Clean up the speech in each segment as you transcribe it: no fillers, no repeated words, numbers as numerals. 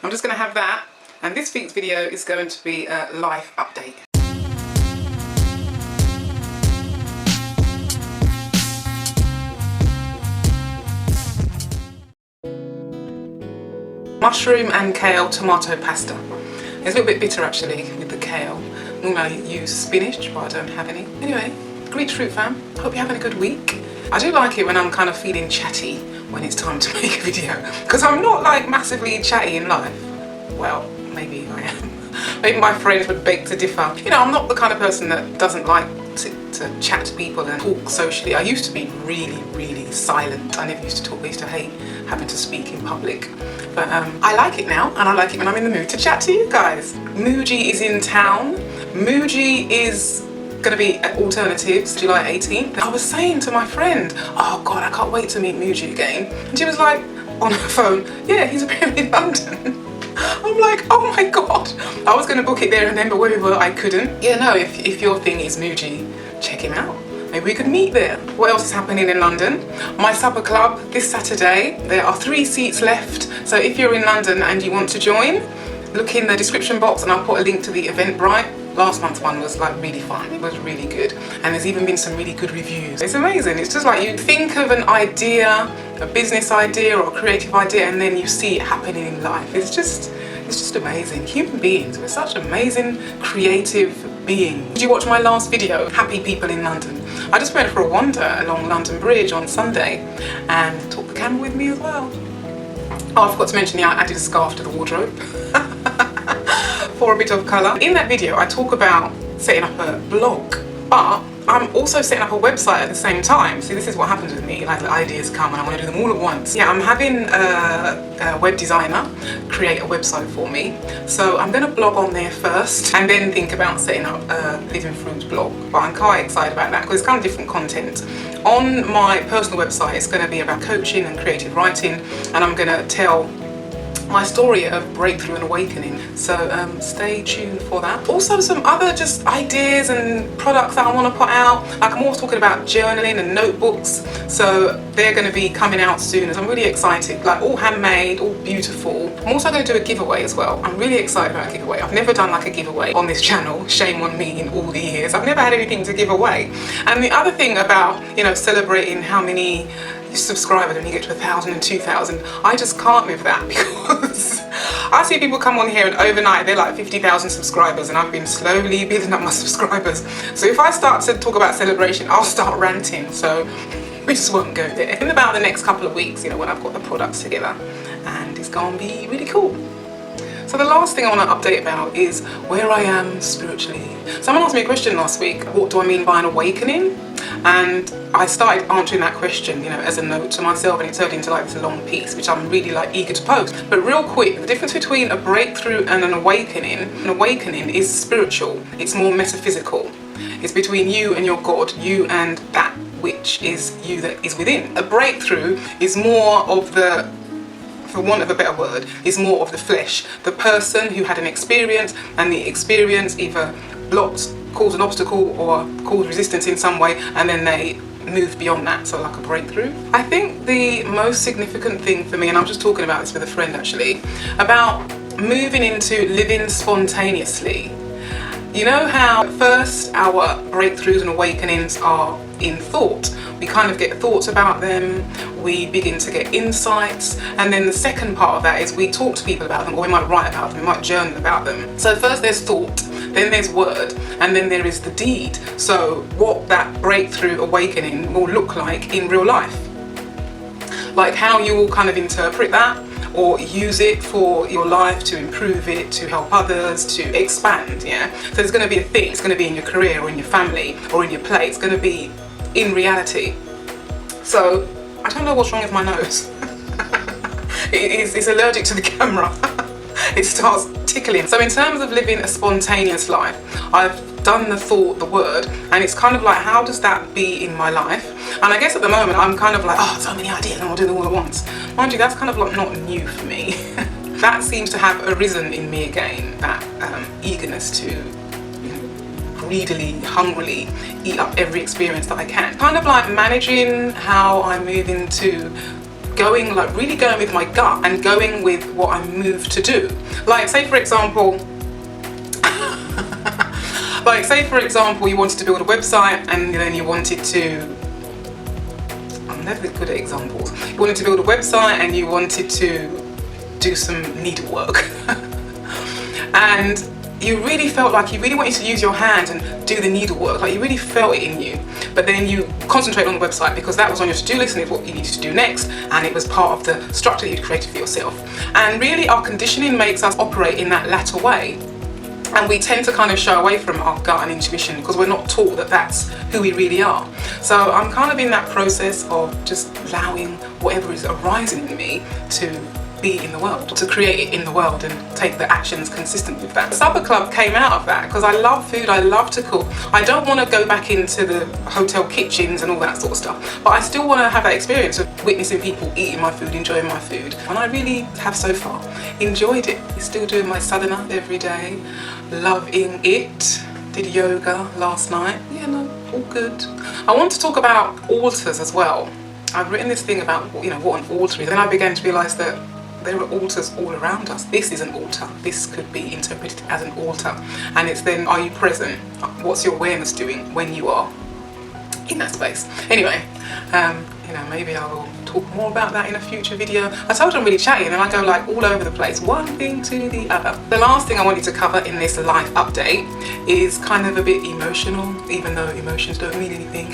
I'm just going to have that, and this week's video is going to be a life update. Mushroom and kale tomato pasta. It's a little bit bitter actually with the kale. Normally I use spinach, but I don't have any. Anyway, greet fruit fam. Hope you're having a good week. I do like it when I'm kind of feeling chatty when it's time to make a video, because I'm not like massively chatty in life. Well, maybe I am. Maybe my friends would beg to differ. You know, I'm not the kind of person that doesn't like to chat to people and talk socially. I used to be really silent. I never used to talk. I used to hate having to speak in public. But I like it now, and I like it when I'm in the mood to chat to you guys. Muji is in town. Muji is going to be at Alternatives July 18th. I was saying to my friend, oh God, I can't wait to meet Muji again. And she was like, on her phone, yeah, he's appearing in London. I'm like, oh my God. I was going to book it there and then, but wherever I couldn't. Yeah, no, if your thing is Muji, check him out. Maybe we could meet there. What else is happening in London? My supper club this Saturday. There are 3 seats left. So if you're in London and you want to join, look in the description box and I'll put a link to the Eventbrite. Last month's one was like really fun. It was really good. And there's even been some really good reviews. It's amazing. It's just like you think of an idea, a business idea or a creative idea, and then you see it happening in life. It's just amazing. Human beings, we're such amazing, creative beings. Did you watch my last video, Happy People in London? I just went for a wander along London Bridge on Sunday and took the camera with me as well. Oh, I forgot to mention, yeah, I added a scarf to the wardrobe for a bit of colour. In that video, I talk about setting up a blog, but I'm also setting up a website at the same time. See, this is what happens with me, like the ideas come and I want to do them all at once. Yeah, I'm having a web designer create a website for me. So I'm going to blog on there first and then think about setting up a Living Fruit blog. But I'm quite excited about that because it's kind of different content. On my personal website, it's going to be about coaching and creative writing, and I'm going to tell my story of breakthrough and awakening, so stay tuned for that. Also some other just ideas and products that I want to put out. Like I'm also talking about journaling and notebooks, so they're going to be coming out soon. I'm really excited, like all handmade, all beautiful. I'm also going to do a giveaway as well. I'm really excited about a giveaway. I've never done like a giveaway on this channel, shame on me, in all the years. I've never had anything to give away. And the other thing about, you know, celebrating how many subscribers when you get to 1,000 and 2,000, I just can't with that, because I see people come on here and overnight they're like 50,000 subscribers, and I've been slowly building up my subscribers. So if I start to talk about celebration, I'll start ranting, so we just won't go there. In about the next couple of weeks, you know, when I've got the products together, and it's gonna be really cool. So the last thing I want to update about is where I am spiritually. Someone asked me a question last week, what do I mean by an awakening? And I started answering that question, you know, as a note to myself, and it turned into like this long piece, which I'm really like eager to post. But real quick, the difference between a breakthrough and an awakening is spiritual. It's more metaphysical. It's between you and your God, you and that which is you that is within. A breakthrough is more of the, for want of a better word, is more of the flesh. The person who had an experience, and the experience either blocked, caused an obstacle, or caused resistance in some way, and then they moved beyond that, so like a breakthrough. I think the most significant thing for me, and I was just talking about this with a friend actually, about moving into living spontaneously. You know how at first our breakthroughs and awakenings are in thought. We kind of get thoughts about them, we begin to get insights, and then the second part of that is we talk to people about them, or we might write about them, we might journal about them. So first there's thought, then there's word, and then there is the deed. So what that breakthrough awakening will look like in real life. Like how you will kind of interpret that, or use it for your life, to improve it, to help others, to expand, yeah? So there's going to be a thing. It's going to be in your career, or in your family, or in your play. It's going to be in reality. So I don't know what's wrong with my nose. It's allergic to the camera. It starts tickling. So in terms of living a spontaneous life, I've done the thought, the word, and it's kind of like, how does that be in my life? And I guess at the moment I'm kind of like, oh, so many ideas, and I'll do them all at once. Mind you, that's kind of like not new for me. That seems to have arisen in me again, that eagerness to, you know, greedily, hungrily eat up every experience that I can. Kind of like managing how I move into going, like really going with my gut and going with what I'm moved to do. Like say for example, you wanted to build a website and then you wanted to, I'm never good at examples. You wanted to build a website and you wanted to do some needlework. And you really felt like you really wanted to use your hand and do the needlework, like you really felt it in you. But then you concentrate on the website because that was on your to-do list and it's what you needed to do next, and it was part of the structure that you'd created for yourself. And really our conditioning makes us operate in that latter way. And we tend to kind of shy away from our gut and intuition because we're not taught that that's who we really are. So I'm kind of in that process of just allowing whatever is arising in me to be in the world, to create it in the world and take the actions consistent with that. Supper Club came out of that because I love food, I love to cook. I don't want to go back into the hotel kitchens and all that sort of stuff, but I still want to have that experience of witnessing people eating my food, enjoying my food, and I really have so far enjoyed it. Still doing my sadhana every day, loving it. Did yoga last night, yeah, no, all good. I want to talk about altars as well. I've written this thing about, you know, what an altar is, and I began to realise that there are altars all around us. This is an altar. This could be interpreted as an altar. And it's then, are you present? What's your awareness doing when you are in that space? Anyway, you know, maybe I will talk more about that in a future video. I told you I'm really chatty and I go like all over the place, one thing to the other. The last thing I wanted to cover in this life update is kind of a bit emotional, even though emotions don't mean anything.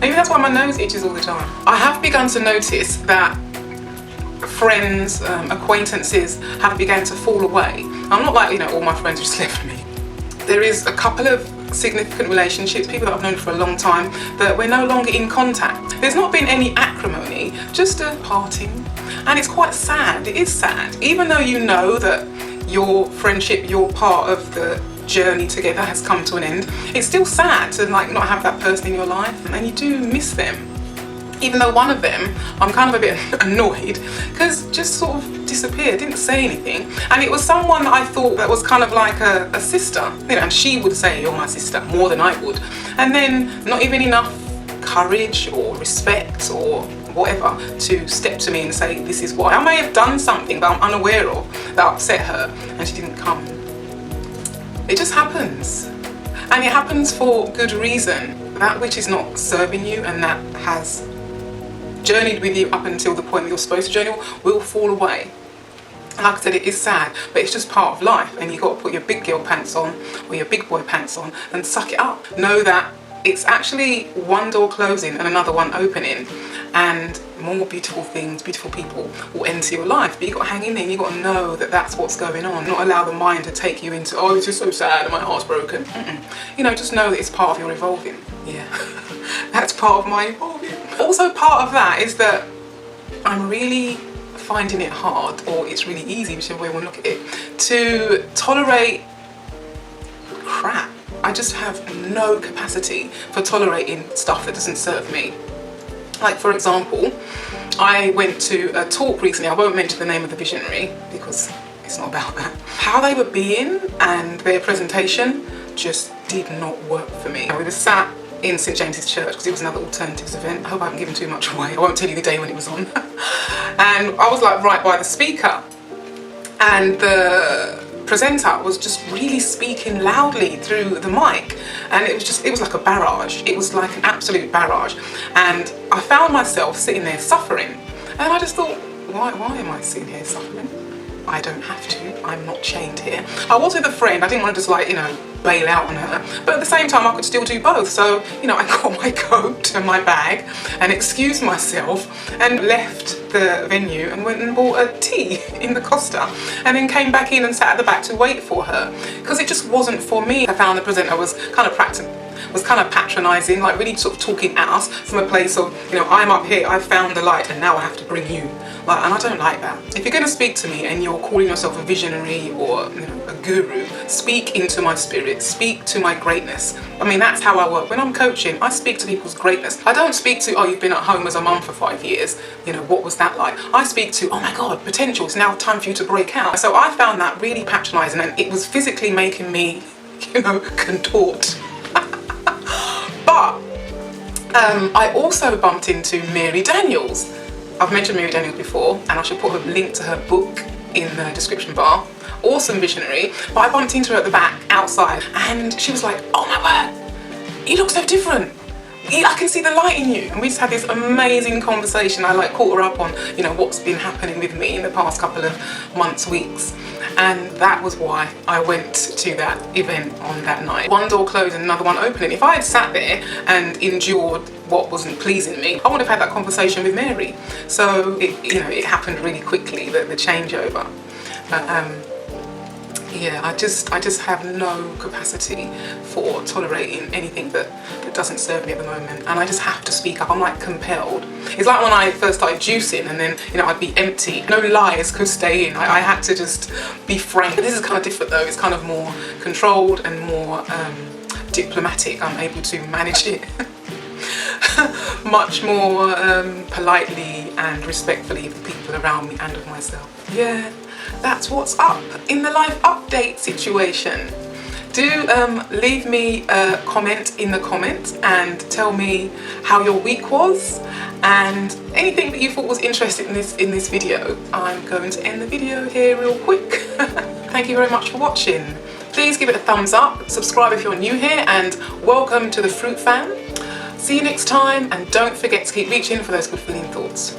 Maybe that's why my nose itches all the time. I have begun to notice that friends, acquaintances have begun to fall away. I'm not like, you know, all my friends just left me. There is a couple of significant relationships, people that I've known for a long time, that we're no longer in contact. There's not been any acrimony, just a parting. And it's quite sad, it is sad. Even though you know that your friendship, your part of the journey together has come to an end, it's still sad to like not have that person in your life, and you do miss them. Even though one of them, I'm kind of a bit annoyed because just sort of disappeared, didn't say anything, and it was someone that I thought that was kind of like a sister, you know, and she would say you're my sister more than I would, and then not even enough courage or respect or whatever to step to me and say this is why. I may have done something that I'm unaware of that upset her and she didn't come. It just happens, and it happens for good reason. That which is not serving you and that has journeyed with you up until the point that you're supposed to journey will fall away. And like I said, it is sad, but it's just part of life, and you've got to put your big girl pants on or your big boy pants on and suck it up. Know that it's actually one door closing and another one opening, and more beautiful things, beautiful people will enter your life, but you've got to hang in there and you've got to know that that's what's going on. Not allow the mind to take you into, oh, this is so sad and my heart's broken. You know, just know that it's part of your evolving. Yeah, that's part of my evolving. Also part of that is that I'm really finding it hard, or it's really easy, whichever way you want to look at it, to tolerate crap. I just have no capacity for tolerating stuff that doesn't serve me. Like for example, I went to a talk recently, I won't mention the name of the visionary because it's not about that. How they were being and their presentation just did not work for me. We were sat in St James's Church because it was another alternatives event. I hope I haven't given too much away. I won't tell you the day when it was on. And I was like right by the speaker, and the presenter was just really speaking loudly through the mic, and it was like a barrage. It was like an absolute barrage, and I found myself sitting there suffering, and I just thought, why am I sitting here suffering? I don't have to, I'm not chained here. I was with a friend, I didn't want to just like, you know, bail out on her, but at the same time I could still do both. So, you know, I got my coat and my bag and excused myself and left the venue and went and bought a tea in the Costa, and then came back in and sat at the back to wait for her, because it just wasn't for me. I found the presenter was kind of patronising, like really sort of talking at us from a place of, you know, I'm up here, I've found the light and now I have to bring you. Like, and I don't like that. If you're going to speak to me and you're calling yourself a visionary or, you know, a guru, speak into my spirit, speak to my greatness. I mean, that's how I work. When I'm coaching, I speak to people's greatness. I don't speak to, oh, you've been at home as a mum for 5 years, you know, what was that like? I speak to, oh my God, potential, it's now time for you to break out. So I found that really patronising, and it was physically making me, you know, contort. But I also bumped into Mary Daniels. I've mentioned Mary Daniels before, and I should put a link to her book in the description bar. Awesome visionary. But I bumped into her at the back, outside, and she was like, oh my word, you look so different. I can see the light in you. And we just had this amazing conversation. I caught her up on, what's been happening with me in the past couple of months, weeks. And that was why I went to that event on that night. One door closed and another one opening. If I had sat there and endured what wasn't pleasing me, I would have had that conversation with Mary. So it happened really quickly, the changeover. But yeah, I just have no capacity for tolerating anything that doesn't serve me at the moment, and I just have to speak up. I'm like compelled. It's like when I first started juicing, and then I'd be empty. No lies could stay in. I had to just be frank. This is kind of different though. It's kind of more controlled and more diplomatic. I'm able to manage it much more politely and respectfully of the people around me and of myself. Yeah. That's what's up in the life update situation. Do leave me a comment in the comments and tell me how your week was and anything that you thought was interesting in this video. I'm going to end the video here real quick. Thank you very much for watching. Please give it a thumbs up, subscribe if you're new here, and welcome to the Fruit Fam. See you next time, and don't forget to keep reaching for those good feeling thoughts.